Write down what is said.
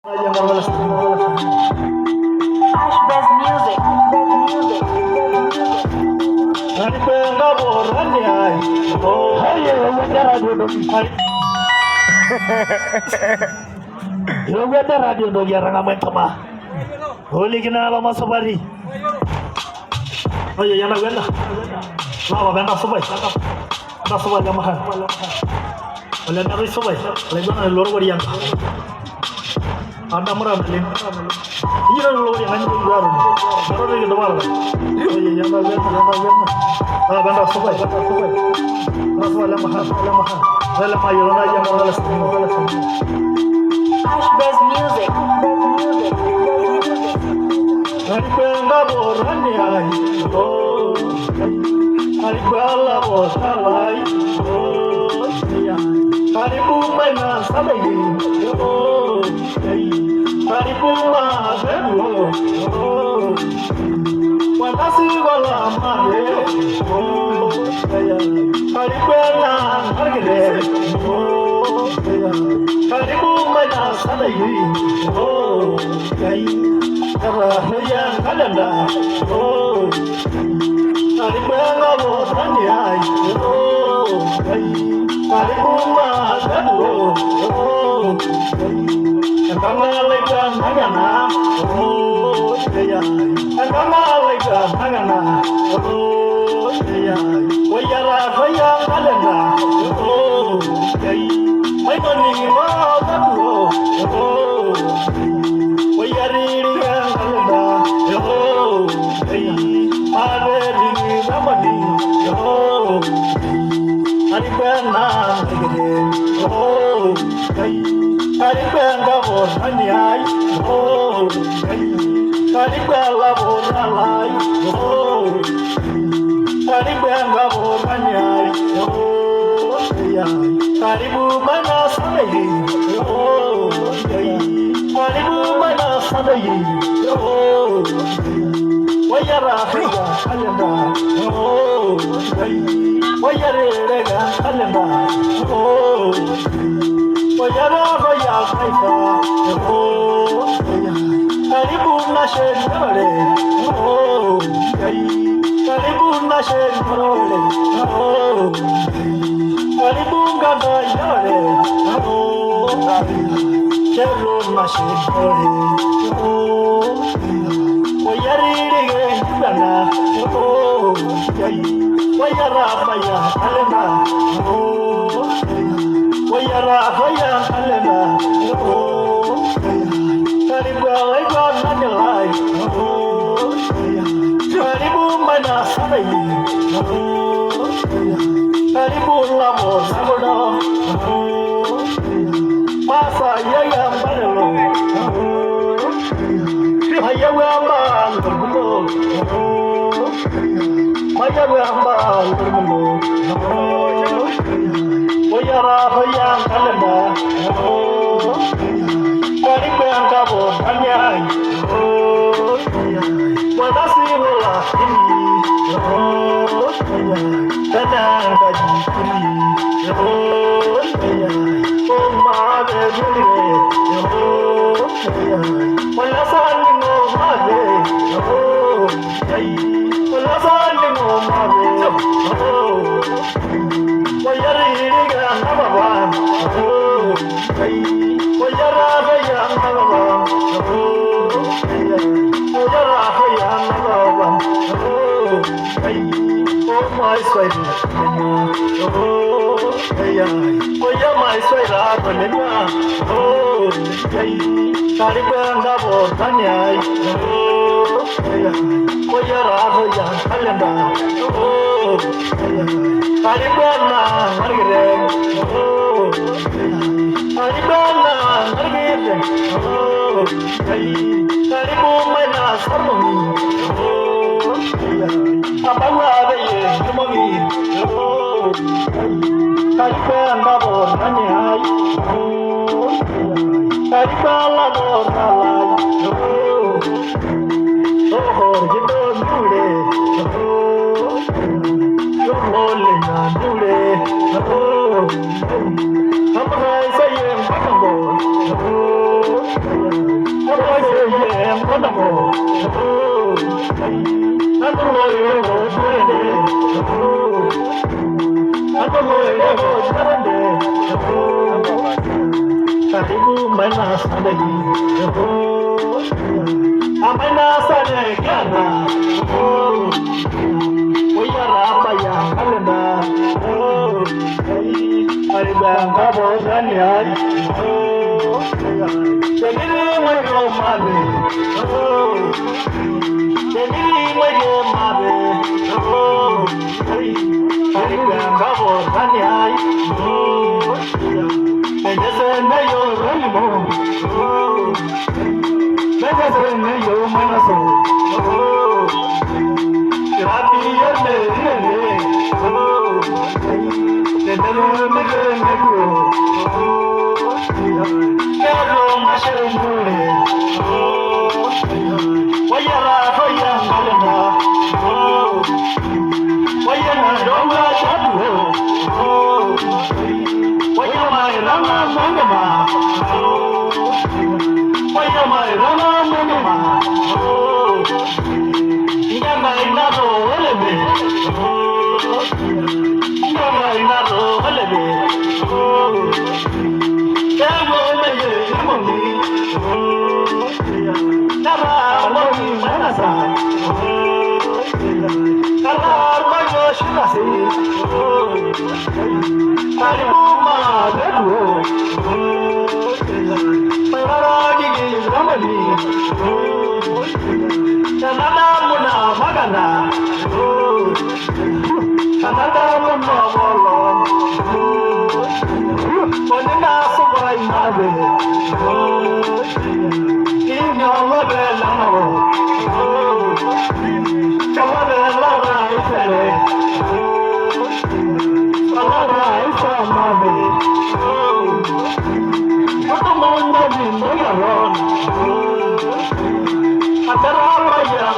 Ashbaz music. Anipenda borani ai. Oh, haye wenda radio dogi. Yo wenda radio dogi aranga metama. Holi kina ala masabari. Oh yana wenda. Lawa wenda subai. Wenda subai jamahan. Wala na subai. Lagi na lor bari yang. Ada murah beli. Ini kan lor yang anjing baru. Baru lagi doang. Oh yana wenda. Ah wenda subai. Wala mahal. Wala mayo na yang wala Ashbaz music. Anipenda borani ai. Oh, anipala bosalai. Oh, ya. Haribu maina sabai. Oh, haribu mazeru. Oh, wanasi wala mare. Oh, ya. Haribena hargere. Oh, ya. Haribu maina sabai. Oh, ya. Karahaya kalenda, oh, haribena borani ai, oh, haribuma gadu, oh, kangalega nagana, oh, kangalega nagana, oh, wayara faya kalenda, oh, may mani ma gadu, oh, wayari. Haribena hargere, oh, haribena borani ai, oh, haribela boralai, oh, haribena borani ai, oh, haribu mana sadai, oh, haribu mana sadai, oh, wayara haya kalenda, oh, wayarega kalenda, oh, wayara haya kaifa, oh, haribu nashendore, oh, haribu nashendore, oh, haribu gada yore, oh, chelo nashendore, oh, wayarige dana, oh, wayara faya kalenda, oh, wayara faya kalenda, oh, karibu aiba nadelai, oh, karibu mana sabai, oh, karibu lamo sabodo, oh, masa yaya barelo, oh, hayawamba berbulo, oh, hayawamba berbulo, oh, wayara faya kalenda, oh, karibu angkabo anyai, oh, wadasi bola ini, oh, tenang gaji ini, oh, mabe jule, oh, walasan mo mabe, oh, walasan mo mabe, oh, wayari ga nabawan, oh, wayara ga nabawan, oh, wayara ga nabawan, oh, my sweet, oh, wayara my sweet, oh, karibenda borani ai, oh, wayara ga kalenda, oh, haribena hargere, oh, haribena hargere, oh, karibu mana sarmoni, oh, abawa beye mami, oh, karibena borani ai, oh, karibala boralai, oh, oh, jido dule, oh, yo mole na dule, oh, amra sayem pakambo, oh, Atara